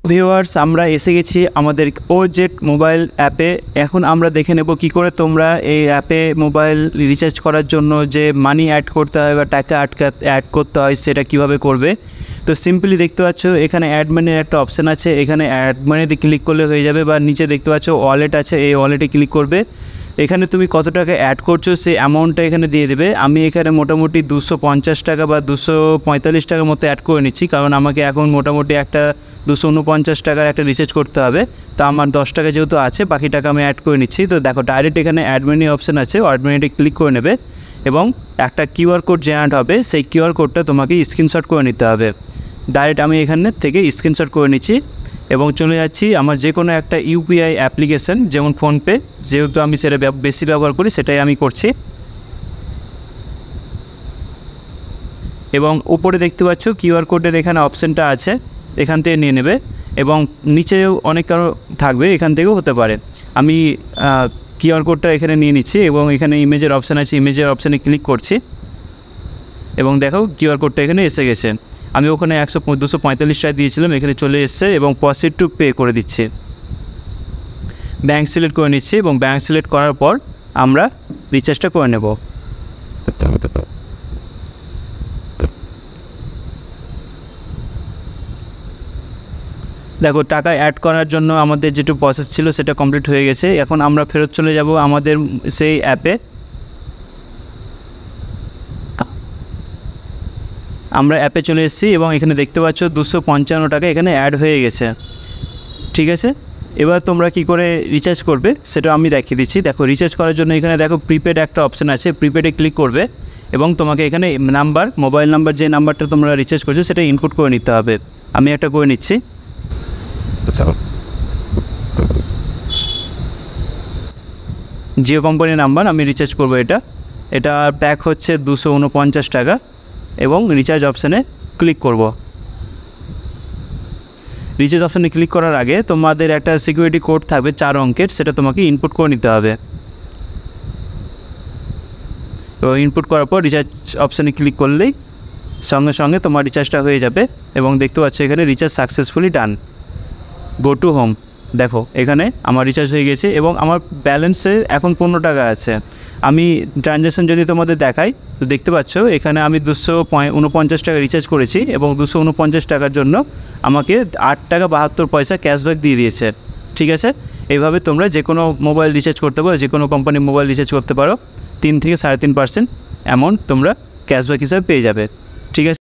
Viewers, আমরা এসে গেছি আমাদের OJet মোবাইল অ্যাপে। এখন আমরা দেখে নেব কি করে তোমরা এই অ্যাপে মোবাইল রিচার্জ করার জন্য যে মানি অ্যাড করতে হয় বা টাকা অ্যাড করতে হয় সেটা কিভাবে করবে। তো সিম্পলি দেখতে পাচ্ছ এখানে অ্যাড মানির একটা অপশান আছে, এখানে অ্যাড মানিতে ক্লিক করলে হয়ে যাবে, বা নিচে দেখতে পাচ্ছ ওয়ালেট আছে, এই ওয়ালেটে ক্লিক করবে। এখানে তুমি কত টাকা অ্যাড করছো সেই অ্যামাউন্টটা এখানে দিয়ে দেবে। আমি এখানে মোটামুটি 250 টাকা বা 245 টাকার মতো অ্যাড করে নিচ্ছি, কারণ আমাকে এখন মোটামুটি একটা 249 টাকার একটা রিচার্জ করতে হবে। তো আমার 10 টাকা যেহেতু আছে, বাকি টাকা আমি অ্যাড করে নিচ্ছি। তো দেখো ডাইরেক্ট এখানে অ্যাড মানি অপশান আছে, অ্যাড মানিতে ক্লিক করে নেবে এবং একটা কিউআর কোড জেনারেট হবে। সেই কিউআর কোডটা তোমাকে স্ক্রিনশট করে নিতে হবে। ডাইরেক্ট আমি এখানে থেকে স্ক্রিনশট করে নিচ্ছি এবং চলে যাচ্ছি আমার যে কোনো একটা ইউপিআই অ্যাপ্লিকেশান, যেমন ফোনপে, যেহেতু আমি সেটা বেশি ব্যবহার করি সেটাই আমি করছি। এবং উপরে দেখতে পাচ্ছ কিউআর কোডের এখানে অপশানটা আছে, এখান থেকে নিয়ে নেবে এবং নিচেও অনেক কারো থাকবে, এখান থেকেও হতে পারে। আমি কিউআর কোডটা এখানে নিয়ে নিচ্ছি এবং এখানে ইমেজের অপশান আছে, ইমেজের অপশানে ক্লিক করছি এবং দেখো কিউআর কোডটা এখানে এসে গেছে। আমি ওখানে 245 টাকা দিয়েছিলাম, এখানে চলে এসছে এবং প্রসিড টু পে করে দিচ্ছি। ব্যাঙ্ক সিলেক্ট করে নিচ্ছি এবং ব্যাঙ্ক সিলেক্ট করার পর আমরা রিচার্জটা করে নেব। দেখো টাকা অ্যাড করার জন্য আমাদের যেটুকু প্রসেস ছিল সেটা কমপ্লিট হয়ে গেছে। এখন আমরা ফেরত চলে যাব আমাদের সেই অ্যাপে। আমরা অ্যাপে চলে এসেছি এবং এখানে দেখতে পাচ্ছ 255 টাকা এখানে অ্যাড হয়ে গেছে। ঠিক আছে, এবার তোমরা কি করে রিচার্জ করবে সেটা আমি দেখিয়ে দিচ্ছি। দেখো রিচার্জ করার জন্য এখানে দেখো প্রিপেড একটা অপশান আছে, প্রিপেডে ক্লিক করবে এবং তোমাকে এখানে মোবাইল নাম্বার যে নাম্বারটা তোমরা রিচার্জ করছো সেটা ইনপুট করে নিতে হবে। আমি একটা করে নিচ্ছি। জিও কোম্পানির নাম্বার আমি রিচার্জ করবো। এটা প্যাক হচ্ছে 249 টাকা এবং রিচার্জ অপশানে ক্লিক করব। রিচার্জ অপশানে ক্লিক করার আগে তোমাদের একটা সিকিউরিটি কোড থাকবে 4 অঙ্কের, সেটা তোমাকে ইনপুট করে নিতে হবে। তো ইনপুট করার পর রিচার্জ অপশানে ক্লিক করলেই সঙ্গে সঙ্গে তোমার রিচার্জটা হয়ে যাবে এবং দেখতে পাচ্ছ এখানে recharge successfully done, go to home. দেখো এখানে আমার রিচার্জ হয়ে গেছে এবং আমার ব্যালেন্সে এখন 15 টাকা আছে। আমি ট্রানজ্যাকশান যদি তোমাদের দেখাই তো দেখতে পাচ্ছ এখানে আমি 249 টাকা রিচার্জ করেছি এবং 249 টাকার জন্য আমাকে 8 টাকা 72 পয়সা ক্যাশব্যাক দিয়ে দিয়েছে। ঠিক আছে, এইভাবে তোমরা যে কোনো মোবাইল রিচার্জ করতে পারো, যে কোনো কোম্পানির মোবাইল রিচার্জ করতে পারো। 3 থেকে 3.5% অ্যামাউন্ট তোমরা ক্যাশব্যাক হিসাবে পেয়ে যাবে। ঠিক আছে।